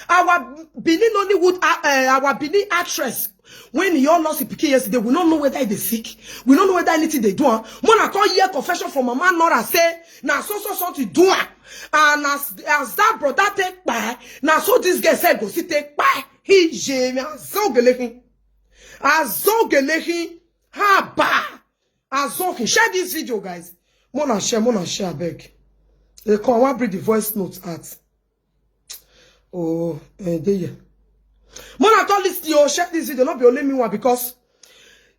Our Benin Nollywood, our Benin actress, when you all lost the Pikin yesterday, we don't know whether they sick. We don't know whether anything they do. Mona call here confession from Mama Nora say, now so to do. And as that brother take by, now so this girl said go see take by. He je so gelehin. Azogelehin. Ha ba. Azogin. Share this video, guys. Mona share, beg. They can one bring the voice notes at. Oh, there. Mona call this yo, share this video, not be only me one because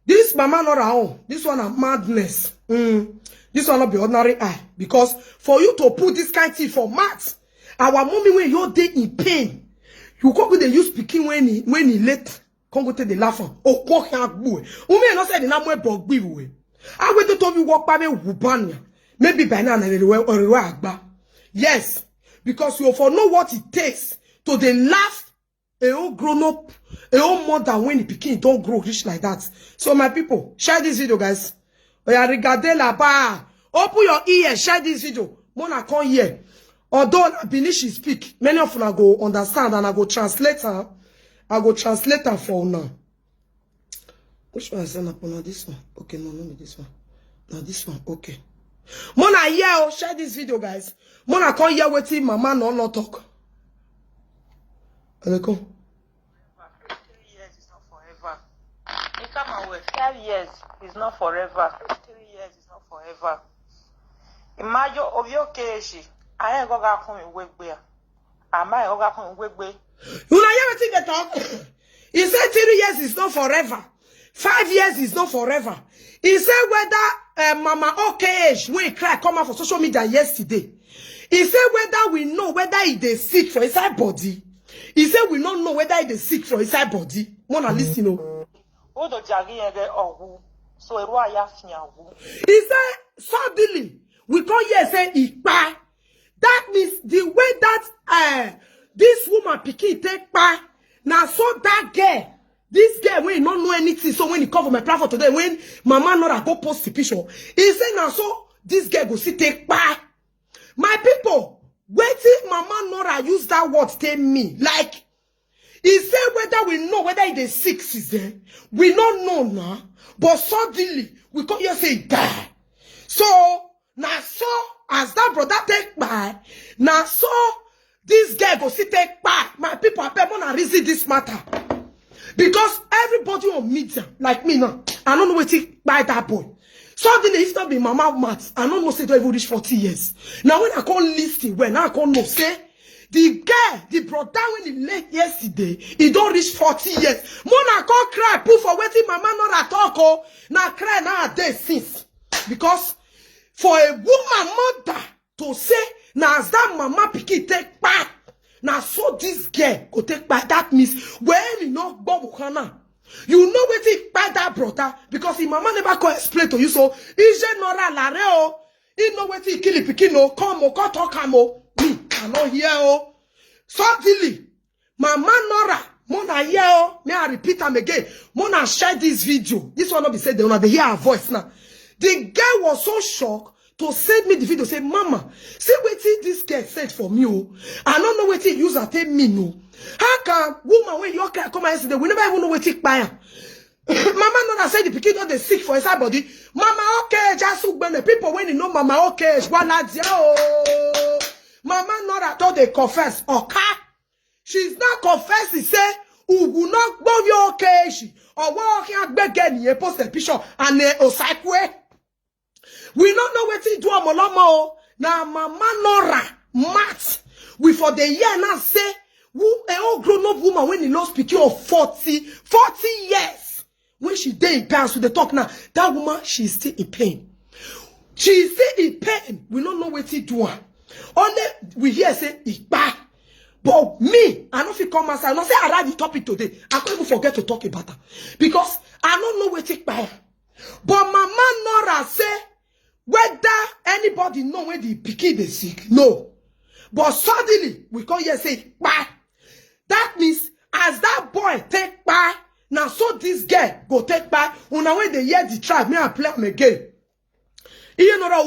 this mama not her own. This one a madness. This one not be ordinary eye. Because for you to put this kind of thing for maths, our mommy when you're day in pain, you come with the use Pikin when he late, come go to the laugh. Oh, walk out boy. Umi not say the name bog be we. I wait to tell you walk by me wubanya. Maybe by now or yes, because you for know what it takes to the laugh. A old grown up, a old mother when the Pikin don't grow rich like that. So my people, share this video, guys. Regardez là-bas. Open your ears, share this video. Mona come here. Although Binish she speak, many of you go understand and I go translate her. I go translate her for now. Which one I send up on this one? Okay, no, not this one. Now this one, okay. Mona here, share this video, guys. Mona come here waiting, mama no talk. Go. 3 years is not forever. You come away. 5 years is not forever. 3 years is not forever. Imagine of your case. I ain't gonna come in wake bear. I might go come in wake bear. You know everything they talk. He said 3 years is not forever. 5 years is not forever. He said whether Mama OKH when he cry come out for social media yesterday. He said whether we know whether he is sick for his body. He said we don't know whether he is sick for his body. Mona listen. He said suddenly we come here say he buy. That means the way that this woman Pikin take buy. Now so that girl. This girl when he don't know anything, so when he cover my platform today, when Mama Nora go post the picture, he say now so this girl go see take back. My people, waiting Mama Nora use that word tell me. Like he say whether we know whether it is 6 is there, we don't know now. But suddenly we come here say die. So now so as that brother take back, now so this girl go see take back. My people, I better wanna reason this matter. Because everybody on media, like me now, I don't know what to buy that boy. Suddenly, if not be Mama Matt, I don't know say don't even reach 40 years. Now when I call listen, when I call no say, the girl, the brother when he late yesterday, he don't reach 40 years. Mona call cry, put for waiting Mama not at all. Now cry nowadays since. Because for a woman mother to say, now as that Mama Pikin take back. Now, so this girl go take by that means when you know Bob Hana, you know what it by that brother because his mama never can explain to you. So, is nora lareo, he know what he kill it Pikin, come or talk mo. Me, I know here. Suddenly, Mama Nora, Mona here. May I repeat them again? Mona share this video. This one not be said, they hear her voice now. The girl was so shocked. To send me the video, say, Mama, see what this girl said for me. I don't know what he use to tell me. No. How can woman when you come yesterday, we never even know what he buy? Mama not say the Pikin not they sick for his body. Mama okay, just when the people when you know Mama okay, Mama not at all they confess. Okay, she's not confessing. Say, who will not go your okay? Or what can beg any post a picture and osakwe. We don't know what to do amolomo. Now Mama Nora Matt. We for the year now say who a old grown up woman when he lost Pikin of 40 years. When she day in pain, so they talk now. That woman, she's still in pain. She's still in pain. We don't know what to do. Only we hear say it bad. But me, I don't feel come outside. I don't say I write the topic today. I can't even forget to talk about her. Because I don't know what to buy. But Mama Nora say whether anybody know when the Pikin is sick, no. But suddenly, we come here say, bah. That means, as that boy take back, now so this girl go take back, when they hear the tribe, me I play him again. You know that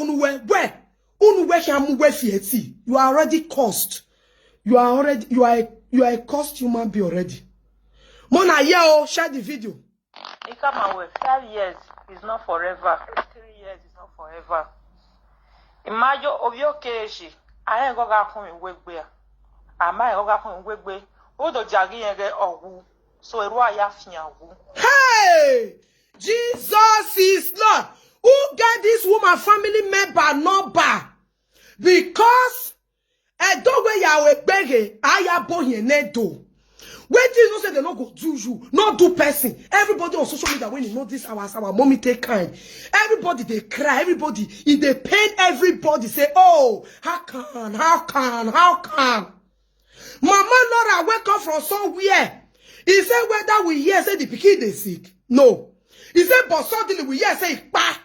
you are already cursed. You are You are a cursed human being already. Mona, yeah, share the video. He come away. 5 years is not forever. 3 years is not forever. Imagine of your case, I ain't gonna come in Wegbe. I might go come in Wegbe. Oh, the jaggy and get oh, so it was yafian. Hey, Jesus is Lord. Who get this woman family member number? Because a dog where you are begging, I am born here, Nedo. Wait till you say they not go do you, not do person. Everybody on social media when you know this, our mommy take kind. Everybody they cry, everybody if they pain, everybody say, oh, how can? Mama Laura wake up from somewhere. He said whether we hear say the pikin they sick. No. He said but suddenly we hear say pa.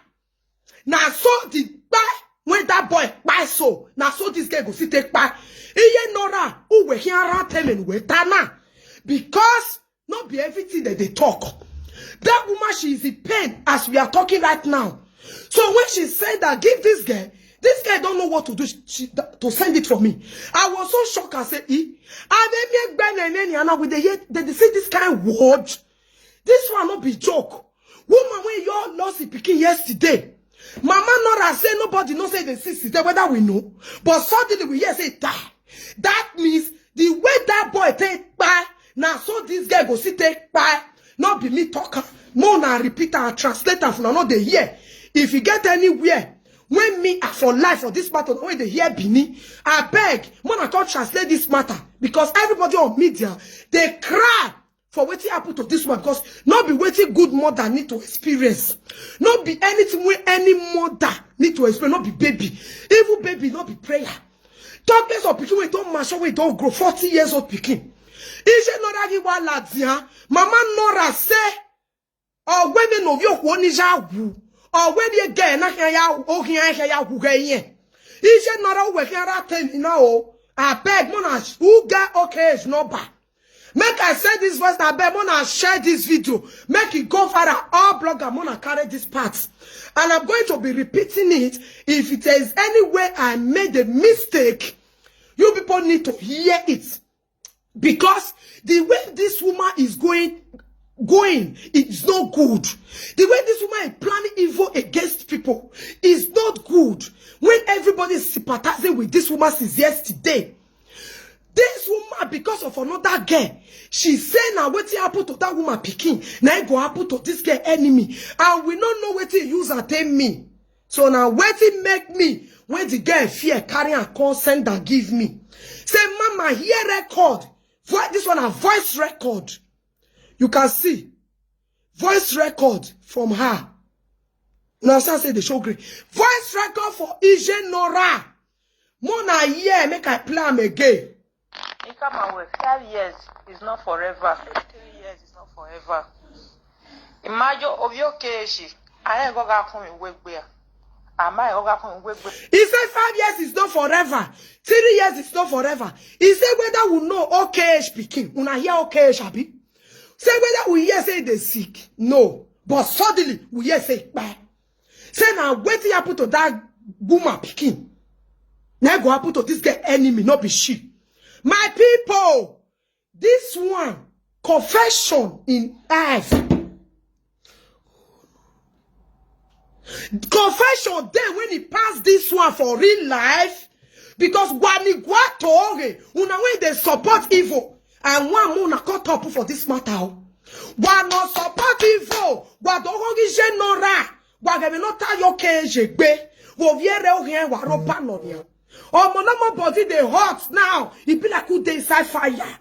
Now so the pa when that boy pa so. Now so this guy go see take pa. Iye Nora who we hear around telling we tana. Because not be everything that they talk. That woman, she is in pain as we are talking right now. So when she said that, give this guy don't know what to do to send it from me. I was so shocked. I said, they say this kind of word. This one not be joke. Woman, when you all lost the Pikin yesterday, Mama Nora said nobody knows say the sister there whether we know. But suddenly we hear say die. That means the way that boy take back. Now, so this guy go see take by not be me talker, more na repeater and translator for not the hear. If you get anywhere, when me for life for this matter, when they hear Bini, I beg, more na can't translate this matter because everybody on media they cry for waiting happen to this one because not be waiting good mother need to experience, not be anything where any mother need to experience, not be baby, even baby not be prayer. Talkless of Pikin we don't mature, we don't grow 40 years old Pikin. Ije Nora gi wa ladia, Mama Nora say, oh when no vio ko ni jawu, oh when ye ge na kan ya o kan ya wu ge yen. Ije Nora we kan ra ten na o, abeg mona who get okay is no ba. Make I say this voice abeg mona share this video, make it go viral. All blogger mona carry this part. And I'm going to be repeating it. If it is any way I made a mistake, you people need to hear it. Because the way this woman is going, it's not good. The way this woman is planning evil against people is not good. When everybody is sympathizing with this woman since yesterday, this woman, because of another girl, she said now what happened to that woman Pikin, now it go happen to this girl enemy. And we don't know what he use at me. So now what it make me, when the girl fear, carry and consent and give me. Say, Mama, here record. This one a voice record. You can see. Voice record from her. Now, I say the show great. Voice record for Ije Nora. Mona year make I play am again. He come away. 5 years is not forever. 3 years is not forever. Imagine of your case, I ain't gonna come in Wegbe. He said 5 years is not forever. 3 years is not forever. He said whether we know okay speaking. Una hear okay shabi. Say whether we hear say they sick. No. But suddenly we hear say bye. Say now what happen to that woman Pikin. Now go happen to this girl enemy, not be she. My people, this one confession in eyes. Confession then when he passed this one for real life because Guaniguato una when they support evil and one muna cut up for this matter. One not support evil, but don't get Nora, but they not tell your cage be. Woviere here waro panonia. Oh monoma body they hot now. It be like who they inside fire.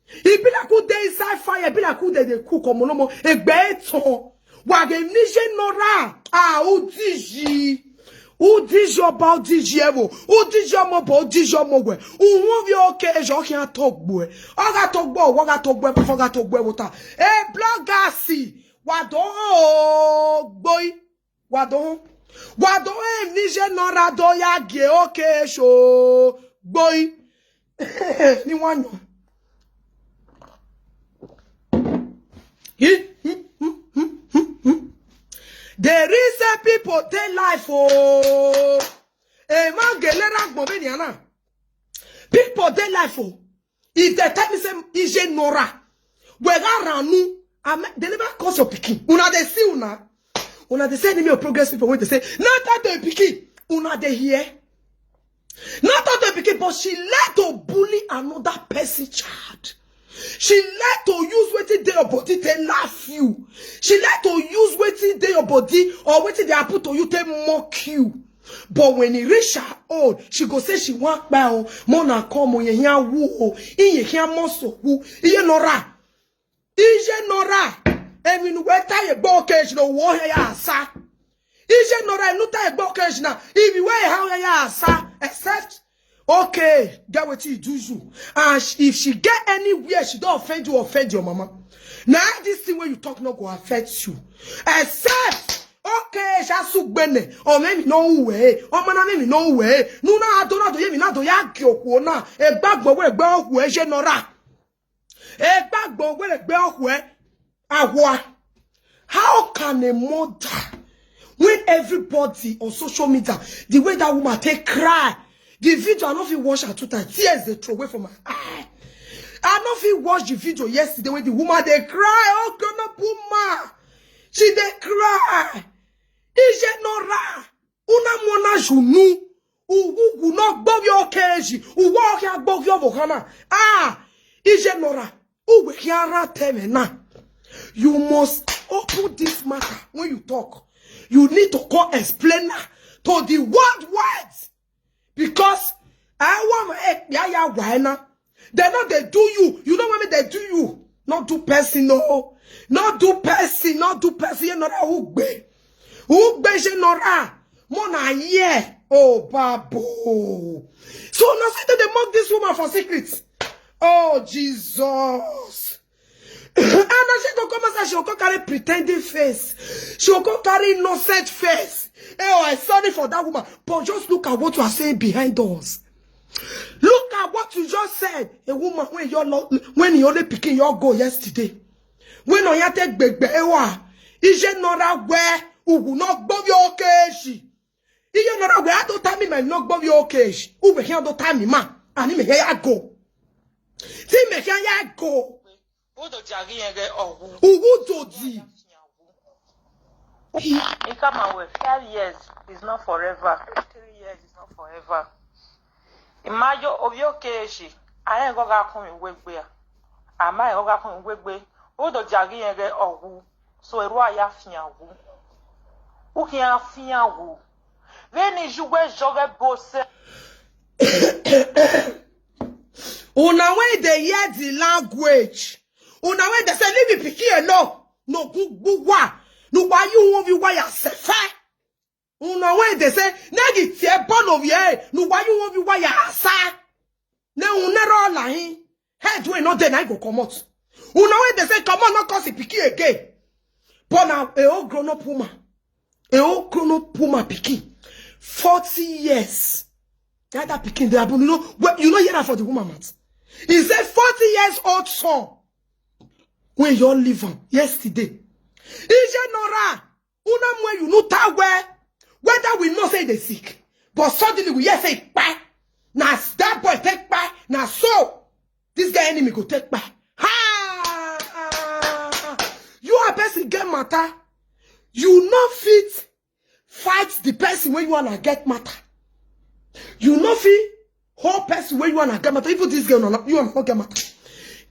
It be like who they inside fire. It be like who they cook or monomo a beto. Wage nije Nora. Ah, ou diji about diji evo. Ou diji omo bo diji omo we. Ou won't be okay. Jo can't talk boy. Oga talk boy. Waga talk boy. Waga talk boy. Wota. Eh, blogger si. Wado boy. Wado. Wado nije Nora do ya ge okay show boy. Ni wanyo. There is a people they life oh. A man gelera gbomeniana. People they life oh. If they tell me say ije nora, we ga ranu, they never cause your Pikin. Una they see una they say enemy of progress people when they say not that the Pikin. Una they hear. Not that the Pikin, but she let to bully another person child. She like to use wetin dey your body to laugh you. She like to use wetin dey your body or wetin they are put to you to mock you. But when he reach her old, she go say she want bow. Mona come o yenya wu o. Iye kia monso wu. Iye nora. Iye nora. Emi nu weta ye bo cage no wo ya asa. Iye nora nuta ye bo cage na. If you wear how ya asa, except. Okay, get what you do you. And if she get anywhere, she don't offend you, offend your mama. Now this thing when you talk not go affect you. Except, okay, shasu bene, or maybe no way, or man maybe no way. No na adona do yemi na do ya kyoko na. E bagbo we gbe ohu e genora. E bagbo we gbe ohu e awa. How can a mother, when everybody on social media, the way that woman take cry? The video, I don't feel watch her 2 times. Tears they throw away from my eye. I don't feel watch the video yesterday when the woman they cry. Oh, gonna puma. She they cry. Ije nora. Una mona junu. Ugu no bog your keji. Uwa ya bog your vokana. Ah. Ije nora. Uwe hiara teme na. You must open this matter when you talk. You need to go explain to the words. Because I want my they know they do you. You know what they do you. Not do person, no. Not do person, not do person. You know that who be. Who be je nora. Mona ye. Oh, babo. So now say they mock this woman for secrets. Oh, Jesus. And now she go come and say she will go carry pretending face. She will go carry innocent face. Oh, I'm sorry for that woman. But just look at what you are saying behind us. Look at what you just said. A woman when you only picking your go yesterday. When you take big ewa. Ije nora where ugu not bob your cage. Ije nora where I don't time me not bob your cage. Uwe here don't time me man. And him here I go. See me here I go. Ugu doji. He come away. 5 years is not forever. 3 years is not forever. Imagine of your case. I ain't gonna come in wegbe. I might go come in wegbe. Who do jagi and get ogu? So a roya fian woo. Who can fian woo? Then is you wear jogger boss. Una way they hear the language. Una way they say leave it here no. No good wa. No, why you won't be why you say fair? No way they say, Nagi, tear born of ye. No, why you won't be why you say? No, never lying. Head way not then I go come out. No way they say, come on, not cause it Pikin again. But now, a old grown up woman. A old grown up woman Pikin. 40 years. That Pikin, they have, you know, hear that for the woman, man. He said 40 years old son. When you're living yesterday. Ije nora, una mwe you know ta whether we know say they sick, but suddenly we hear say pa, na that boy take pa, na so this guy enemy go take pa. Ha! You a person get matter, you not fit fight the person when you wanna get matter. You not fit whole person when you wanna get matter. Even this girl you wanna get matter.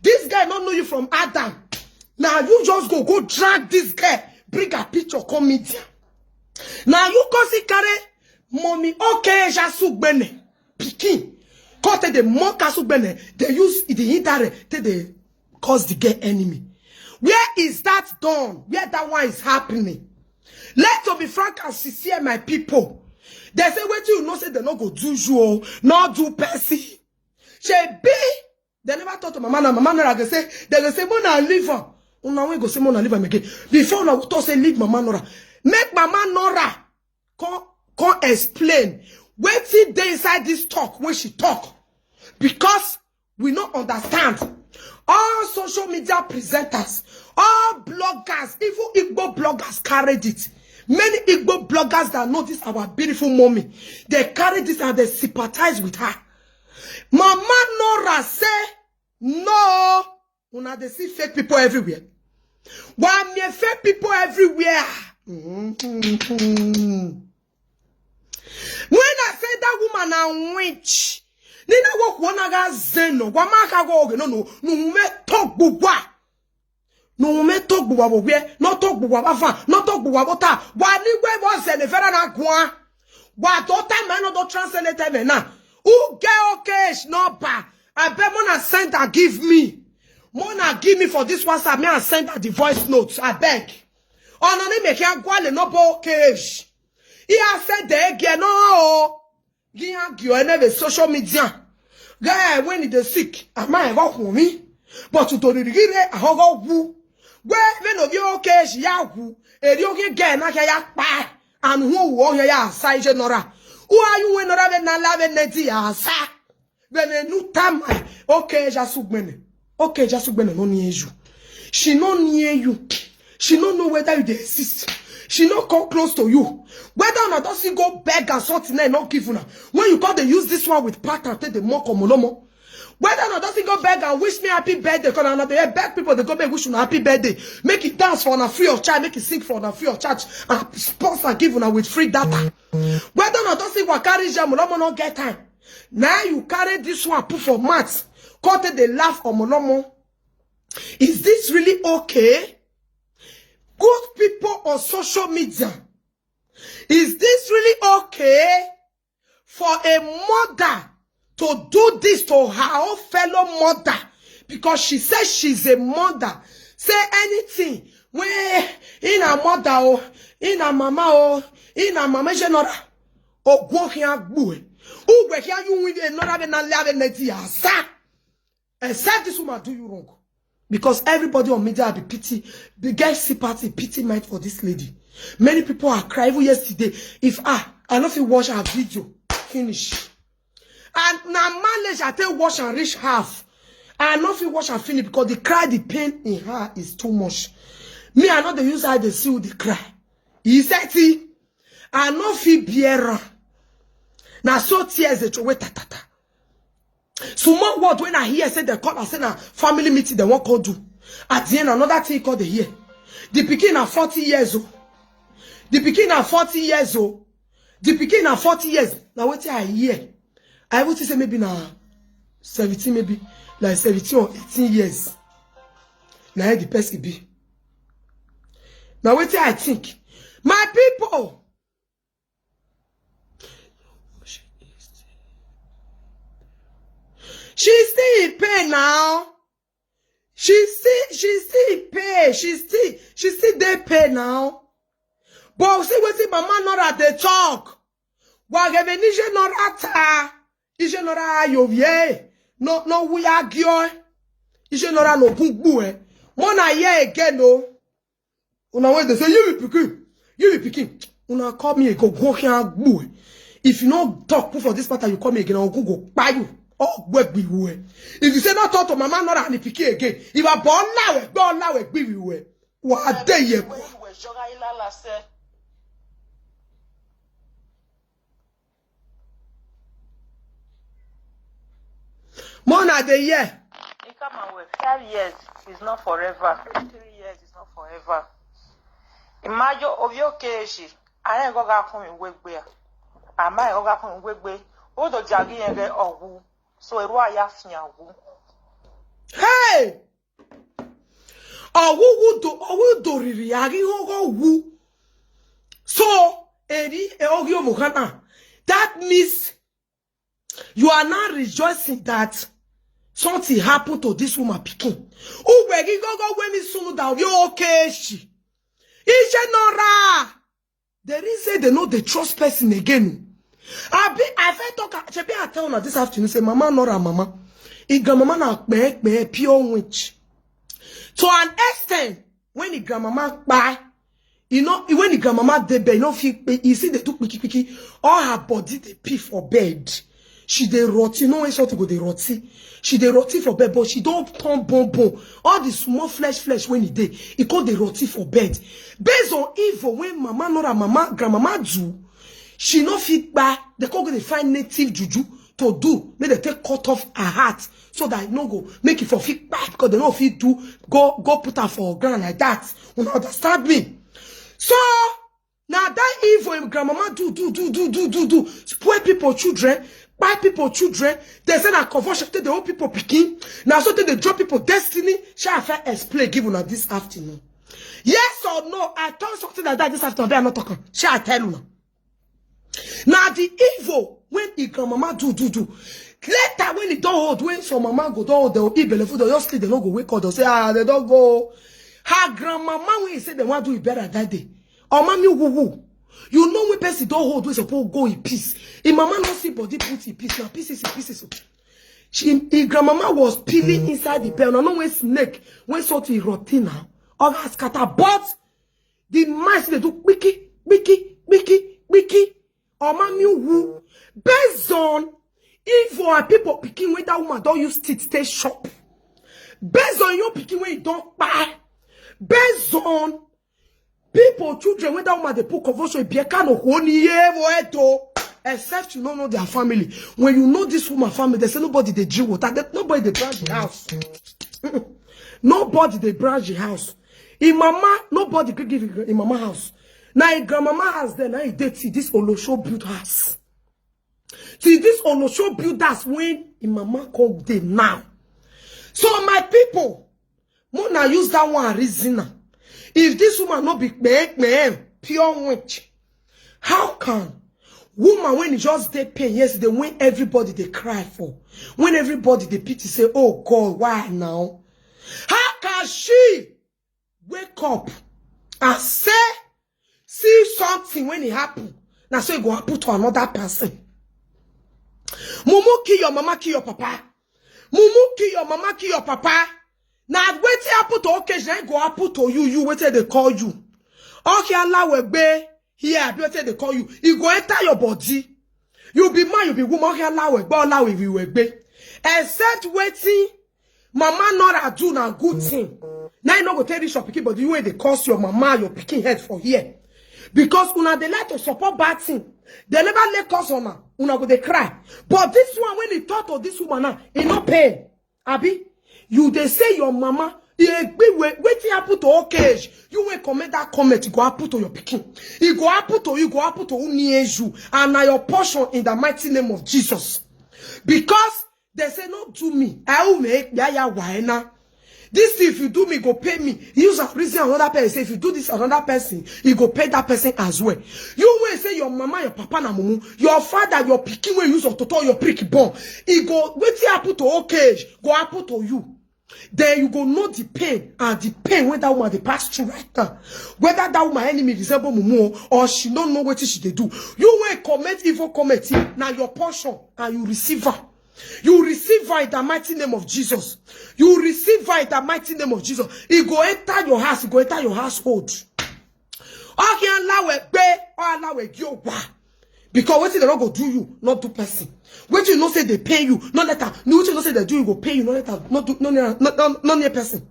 This guy don't know you from Adam. Now you just go drag this guy, bring a picture, come meet him. Now you go see carry mommy, okay, jasu bene, Pikin. Cut the mock asu bene, they use the internet, they cause the gay enemy. Where is that done? Where that one is happening? Let me be frank and sincere, my people. They say, wait till you know, say they not go do you, not do Percy. She be, they never talk to mama, Nora, they say, Mona, leave her. Una we go say Mona leave him again. Before now we talk say leave Mama Nora. Make Mama Nora come explain wetin dey inside this talk when she talk. Because we not understand. All social media presenters, all bloggers, even Igbo bloggers carried it. Many Igbo bloggers that know this our beautiful mommy, they carry this and they sympathize with her. Mama Nora say No. Una they see fake people everywhere. Why me fake people everywhere? When I say that woman a witch, Nina walk one aga zeno. Wamaka go no me talk bugwa. No me talk bugwa we. No talk bugwa bafa. No talk bugwa bota. Wani we was the Vera na gwa. Wa dota man no do translate me na. Who get okay? No ba. I bet Mona send and give me. Mona give me for this WhatsApp. Me and send her the voice notes. I beg. Oh no, me can't go le no bo cash. He has said they again no. You never social media. Guy when he is sick, I might walk with me. But to the regret, I go woo. Where when of your cash ya woo. E you get na ya pa. And who won ya side genora. Who are you when rather than lave neti asa? When a new time, okay, just submene. Okay, just submene no near you. She no near you. She don't know whether you exist. She not come close to you. Whether or not does she go beg and something and not give her. When you call they use this one with part and take the more komolomo. Whether or not does he go beg and wish me happy birthday, because I'm not there beg people they go beg wish you happy birthday. Make it dance for a free of charge, make it sing for a free of charge, and sponsor give her with free data. Whether or not does he go carry jam, Molomo not get time. Now you carry this one put for maths. Cut the laugh or Molomo. Is this really okay? Good people on social media. Is this really okay for a mother to do this to her own fellow mother? Because she says she's a mother. Say anything. When in a mother or in a mama or in a mama general or go here boy. Who were here you with another than 11 years? Except this woman do you wrong. Because everybody on media be pity, the guys sympathy, pity mind for this lady. Many people are crying. Even yesterday, if I know if you watch her video, finish. And now manage I tell watch and reach half. I know if you watch and finish because the cry, the pain in her is too much. Me, I know the use how they see with the cry. He said, I know if you Vera. Now so tears they throw tata. So more word when I hear say they call I say na family meeting they won't call do. At the end another thing called the year. The Pikin are 40 years old. The Pikin are 40 years old. The Pikin are 40 years. Now what I hear? I would say maybe now 17 maybe like 17 or 18 years. Now the person be. Now what I think? My people. She's still in pain now. She's still in pain. She's still there pain now. But see what see mama not at the talk. Wa gebe ni je not ata. Ije not ayo vie. No we argue. Ije not no bugbu eh. Mona here again no. Una when they say you be Pikin. You be Pikin. Una call me go here gbu. If you no talk for this matter you call me again I'll go buy you. Oh, if you say not talk to mama not and Pikin again, if I born now, be we. What day you? Mona the year. It come away. 5 years is not forever. 3 years is not forever. Imagine of your case, I ain't go come in wegbe. I might go come in wegbe. Oh, the jaggy and get oh. So a royal fiawu. Hey! Oh, who do reagi ho woo. So, Eddie, Ogio Mukana. That means you are not rejoicing that something happened to this woman Pikin. Oh, where you go when me soon down you okay she. There is they know the trust person again. I felt talk. I tell her this afternoon. Say, Mama, Nora, Mama. If grandmama na me pure witch. To an extent, when the grandmama buy, you know, when the grandmama dey bed, you know, you see they took piki, all her body they pee for bed. She dey rotty. No way something go dey rotty. She dey rotty for bed, but she don't turn bon. All the small flesh when it dey, it call dey rotty for bed. Based on evil, when Mama, Nora, Mama, grandmama do. She no fit buy. They go find native juju to do, make they take cut off her heart so that no go make it for fit back because they don't fit do go put her for ground like that. You understand me? So now that evil grandmama do spoil people children, buy people children. They say that conversion take the old people picking. Now so they drop people destiny. Shall I explain given on this afternoon? Yes or no? I told something like that this afternoon. They are not talking. Shall I tell you now? Now the evil when the grandmama do. Later when it don't hold, when some mama go don't hold, they will eat belly food. They just sleep. They don't go wake up. They say they don't go. Her grandmama when he say they want to do it better that day. Or mommy woo. You know when person don't hold, we suppose go in peace. If mama not see body put in peace. Now pieces. His grandmama was peeling inside the bell. Now no when snake when sort of rotten now. Or scatter, but the mice they do wiki. Or mommy woo. Based on evil and people picking when that woman don't use teeth stay sharp. Based on you picking when you don't buy. Based on people, children, when that woman they put conversion, except you don't know their family. When you know this woman family, they say nobody they deal with that. Nobody they branch the house. Nobody they branch the house. In mama, nobody could give in mama house. Now in grandmama house, then now they see this Olosho build house. See this Olosho build house when in mama called them now. So my people, Mona use that one reason. If this woman not be pure witch, how can woman when it just they pain yesterday when everybody they cry for, when everybody they pity say, oh God, why now? How can she wake up and say, see something when it happen? Now so you go happen to another person. Mumu kill your mama, kill your papa. Mumu kill your mama, kill your papa. Now wait happen to occasion, go happen to you wait till they call you. Okay, Allah will be here, wait till they call you. You go enter your body. You be man, you be woman, okay, Allah will be. Except waiting, mama not do na good thing. Now you not go tell this your pikin, but you way they cost your mama, your picking head for here. Because una they like to support bad thing. They never let cause on her. Una go they cry. But this one, when he thought of this woman now, he not pain. Abi, you they say your mama, waiting happen to occasion. You will comment that comment, you go happen to your picking. You go happen to you, go happen to you, and now your portion in the mighty name of Jesus. Because they say, not do me. I will make ya. This if you do me, go pay me. Use a reason another person. Say if you do this another person, you go pay that person as well. You will say your mama, your papa, na mumu, your father, your picking will use of toto your prick born. He go wait till happen to occasion, go happen to you. Then you go know the pain and the pain when that woman they pass through right now. Whether that woman enemy resemble mumu or she don't know what she they do. You will comment evil comment now your portion and you receive her. You receive her in the mighty name of Jesus. You receive her in the mighty name of Jesus. He go enter your house. He go enter your household. Okay, Allah will be or Allah will go back. Because what they don't go do you, not do person. What you know say they pay you, not let her. What you know say they do you go pay you, not let her, not do not near person.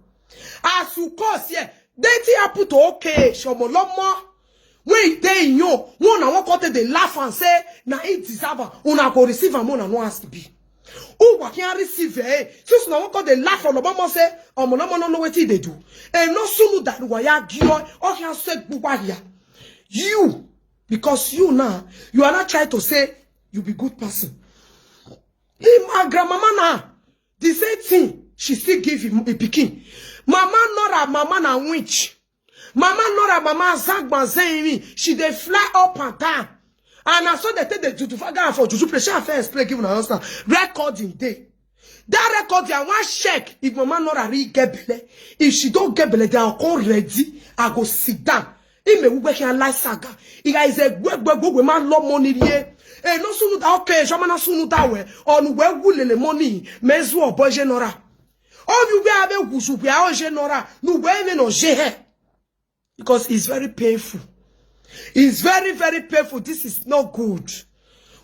As you cause yeah, they happen to okay, shomo when they in you, one and one quarter they laugh and say, na it deserve her, una go receive her more than one has to be. Oh, what can receive it? Since now what they laugh on Obama say, no know what they do. And no sooner that waya gio or can say bubaria. You, because you now, you are not trying to say you be good person. My grandmama now, the same thing, she still give him a Pikin. Mama not a mama na witch. Mama not a mama zagban saying she they fly up and down. And I saw they take the juju faga for juju play. She first play given her husband recording day. That recording I want check if mama not a really get belle. If she don't get belle, they are all ready. I go sit down. If me we can like saga. If I say we man love money here. Eh no sunu da okay. Jamana sunu da we. On we wule money. Mezu obo genora. All you be have wusu be a genora. No we even no je. Because it's very painful. It's very, very painful. This is not good.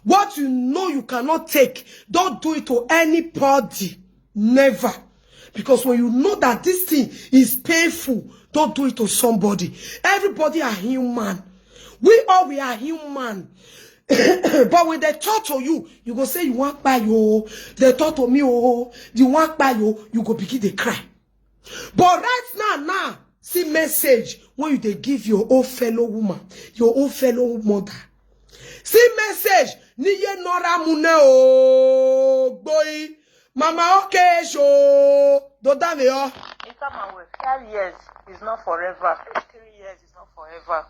What you know you cannot take, don't do it to anybody. Never. Because when you know that this thing is painful, don't do it to somebody. Everybody are human. We are human. But when they talk to you, you go say you want buy yo. They talk to me, oh, you want buy yo, you go begin to cry. But right now, see message when they give your own fellow woman, your own fellow mother. See message, niye nora mune o boy. Mama okay show. Do that me oh. It come away. 5 years is not forever. 3 years is not forever.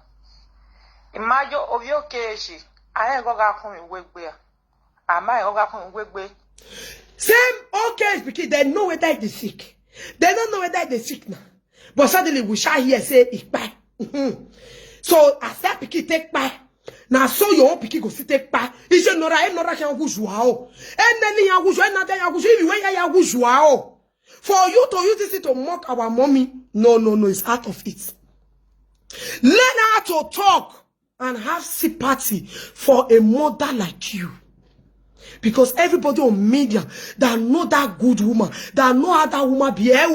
Imagine of your case. I ain't gonna come in wegbe. I might go come in wegbe. Same okay because they know whether they sick. They don't know whether they sick now. But suddenly we shall hear say it buy. So as that Pikin take buy. Now so your own Pikin go see take buy. Is you nora can wujua o. And then ya wujua another ya wujua even when ya wujua o. For you to use this to mock our mommy. No, it's out of it. Learn how to talk and have sympathy for a mother like you. Because everybody on media that know that good woman, that know how that woman be, I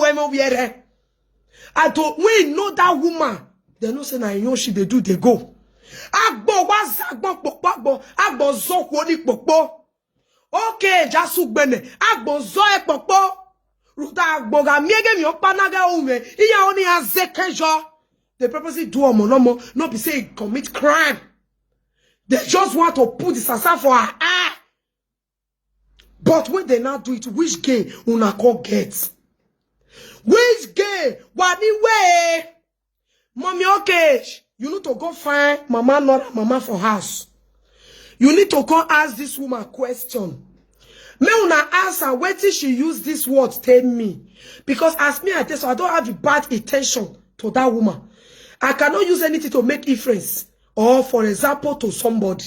don't we know that woman. They know say na Enogie they do they go. Agbo was agbo zo kwoni popo. Okay, jasu gbene. Agbo zo e popo. Ruta agbo ga miege mi opanaga ume. Iya oni azekejo. They purposely do omonomo, not be say commit crime. They just want to put the sasa for her eye. But when they not do it, which gay una call get? Which gay? What the way? Mommy, okay. You need to go find mama, not mama for house. You need to go ask this woman a question. Me una answer, wait till she use this word, tell me. Because as me, I tell so I don't have a bad intention to that woman. I cannot use anything to make difference. Or, for example, to somebody.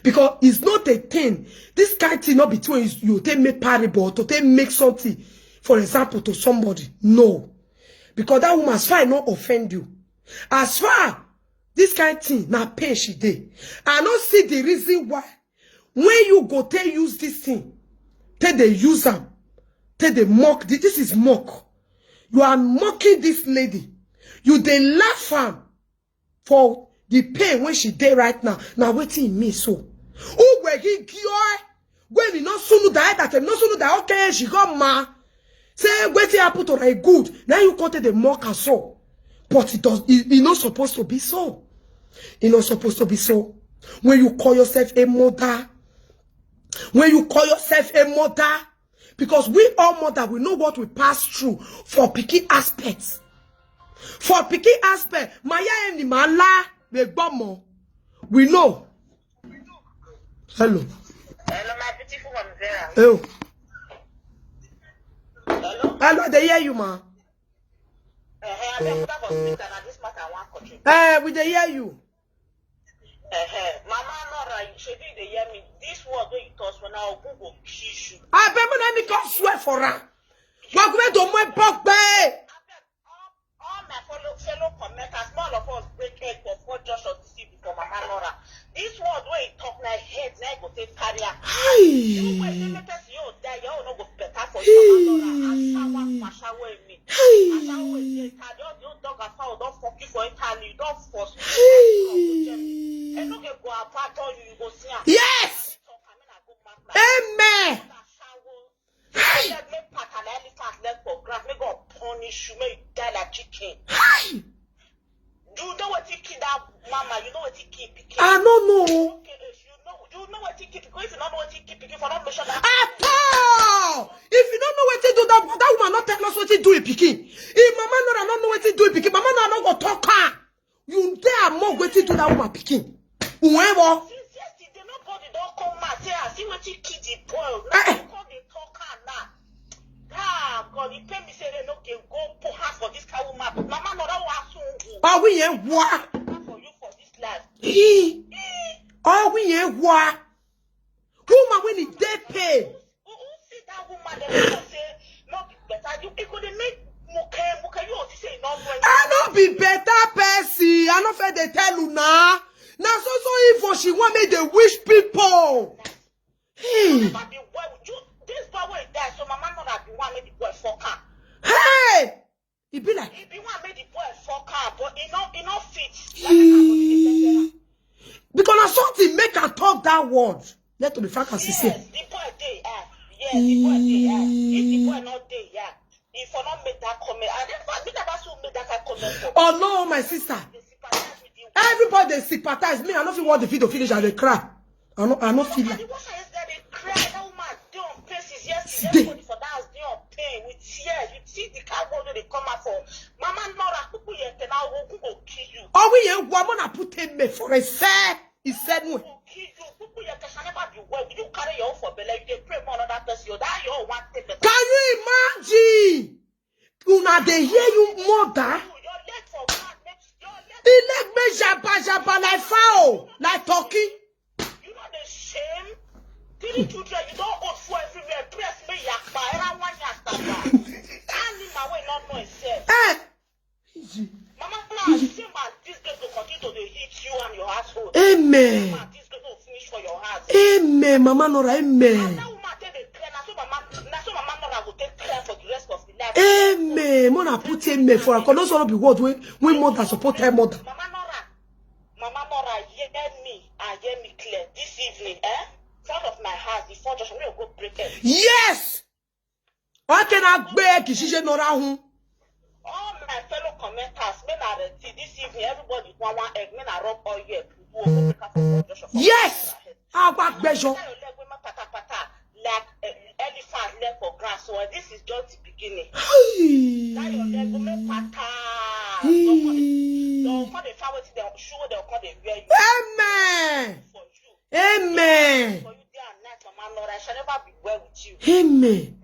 Because it's not a thing. This kind of thing not between you take make parable to take make something, for example, to somebody. No. Because that woman as far not offend you. As far this kind of thing now pain she did. I don't see the reason why when you go to use this thing, take the use them, take the mock. This is mock. You are mocking this lady. You they laugh am for the pain when she did right now. Now waiting me so. Oh, where he cure? When we not soon die that not soon die. Okay, she got ma. Say waiting happen to her good. Now you got the mock and so. But it does. It's not supposed to be so. It's not supposed to be so. When you call yourself a mother, because we all mother, we know what we pass through for Pikin aspects. For Pikin aspect, Maya and Mala, we know. Hello. Hello, my beautiful one, Vera. Oh. Hello. Hello, they hear you, ma. We they hear you. Mama, Nora, you should they hear me. This word when you toss when I Google kiss you. I remember let me come swear for her. But we don't want pop bay. All my fellow commenters, all of us break egg for just to see before Mama Nora. This word when you talk like head, now go take career. You wait, you die, you don't go better for you, Mama Nora. Ashawa me. Ashawa me. Don't dog a foul, don't fuck you for Italy, don't force me. And don't go apart on you, go see. Yes. Amen. Punish you, make die like chicken. You know what he killed that mama? You know what he killed Pikin? I don't know. Okay, you know what he killed Pikin? If you don't know what he killed Pikin, for not mention that. At all. If you don't know what to do, that woman not tell us what to do in Pikin. If mama not know what to do in Pikin, mama not go talk her. You dare more what to do that woman Pikin. Whoever. Since yesterday, nobody don't come and say, I see what he killed the boy. Now come they talk her now. Ah, God, he pay me say they no can go put her for this kind of woman. But mama no that was so good. Are we in what? For you for this life. Are we in what? Woman when it dead pay. Who see that woman they say not be better. You could make muke you also say no when I not be better person. I not fair they tell you now. Now so evil she want me the wish people. Hey. This boy will die, so mama not have the one made the boy fuck her. Hey! It be like He be one made the boy fuck her, but it not fit. Because na something make her talk that word. Let to be frank as he say. Yes, the boy dey, yes, the boy dey, if the boy not dey, if I not make that comment, I never saw make that comment. Oh no, my sister. Everybody they sympathize me. I don't feel what the video finish and they cry. I not feel like. The one that they cry, that woman dey on pain since yesterday. Everybody for that house dey on pain with tears. You see the car go they come out for. Mama Nora, people here can now go kill you. Oh we here woman I put him for a say. He said no. Kill you. People here can never be well. You carry your own for belly. You dey pray more another person. You die your one thing. Can you imagine? Una they hear you mother. Your leg for God. The leg me jabba like fowl, like turkey. You know the shame? 3 children, you don't own for everywhere. Press me, yakba. Everyone yakba. I need my way, not know itself. Mama, now, shame and this girl will continue to hit you and your household. Amen. Shame and this girl will finish for your house. Amen, Mama Nora, amen. And that woman take the care. Now, so Mama Nora will take care for the rest of the life. Amen. Mona put amen for her. Because those will be words when mother support her mother. Mama Nora, hear me and hear me clear. This evening, front of my house, before Joshua will go break it. Yes! I cannot bear Kishije Nora. All my fellow commenters, men are ready. This evening, everybody want one egg, men are rub all year. Yes! I back bejo. Like elephant leg for grass. So this is just the beginning. That your leg will make pata. Don't call the family, they'll show they'll call the wear you. Amen. For you. Amen. For you day and night, Mama Lord, I shall never be well with you. Amen.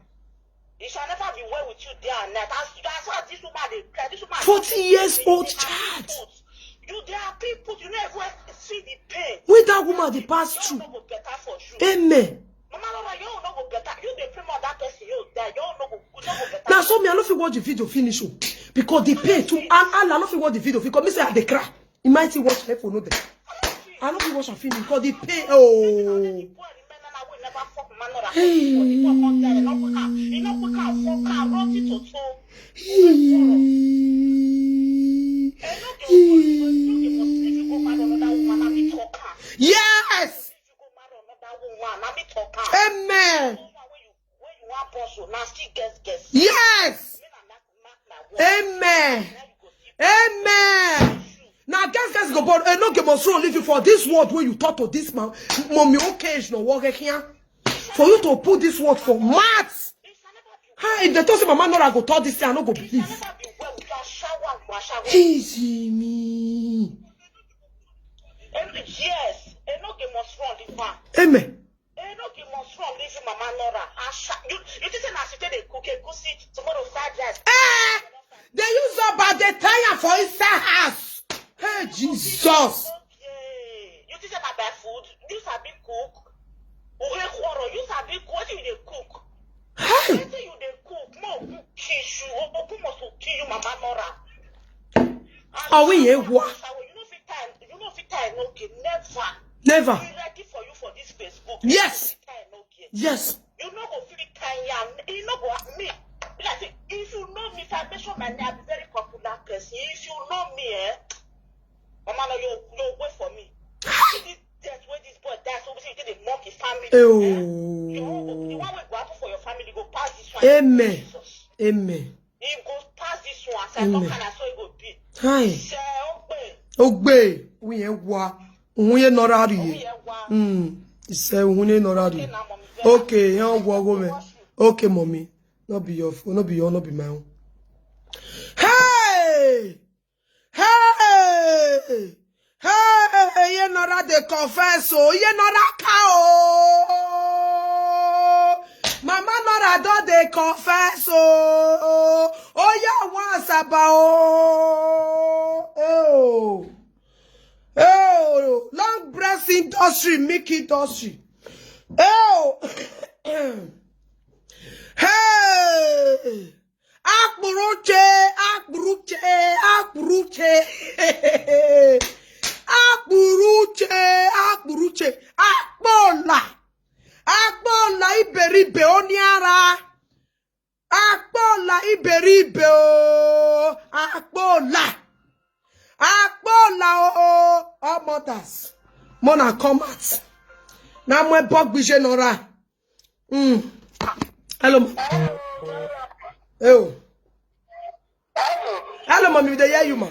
It shall never be well with you day and night. That's how this woman they cry. This woman 40 years old child. You there are people, you never see the pain. With that woman they pass through. You don't better for you. Amen. Mama Lord, you don't go better. You the pray more that person you die. You don't go better. Now so me I don't feel watch the video finish because the pain too and I don't feel watch the video because me say I dey cry. You might see watch her for no there. I don't feel watch her finish because the pain oh. Yes. Amen. Yes. Amen. Amen. Now guess go but Enogie must leave you for this word where you talk to this man. Mommy occasional work here. For you to put this word for maths. If they told Mama Nora go talk this thing, I don't go believe. Easy me. Yes, Enogie must run the farm. Amen. Enogie must run leave Mama Nora. You think I should take a cook a goosey tomorrow fried rice? They use up by the tire for inside house. Hey Jesus. Okay. You think I buy food? You sabi cook. You sabi cook. What do you cook? Hey. What do you cook? No cook kill you. Who must kill you, Mama Nora? Oh we here what? You know fit time okay. Never. Be ready for you for this Facebook. Yes. Yes. You know go fit time. You know go me. Like, if you know me, if I mention my name, I'm a very popular person. If you know me, Mama, you wait for me. That's where this boy dies. So you did mock his family. Oh. You want to go happen for your family, go pass this one. Amen. Jesus. Amen. He goes past this one. So I don't kind of saw it go be. Hi. Say, Ogbe. We ain't wa. We ain't not out here. He said, we ain't not out here. Okay, you don't go me. Okay, mommy. Not be your phone, not be your, not be my own. Hey! Hey! Hey! You know that they confess, oh, you know that cow. Mama know that don't they confess, oh. Oh, yeah, once about, oh. Oh, long breast industry, milk industry. Oh. Hey! Akburuche, akburuche, akburuche. Akburuche, akburuche. Akbola. Akbola iberibe oniara. Akbola iberibe o. Akbola. Akbola o. All mothers. Mona come out. Now my bug vision ora. Hello, ma. Oh. Hello, mommy. They hear you, ma.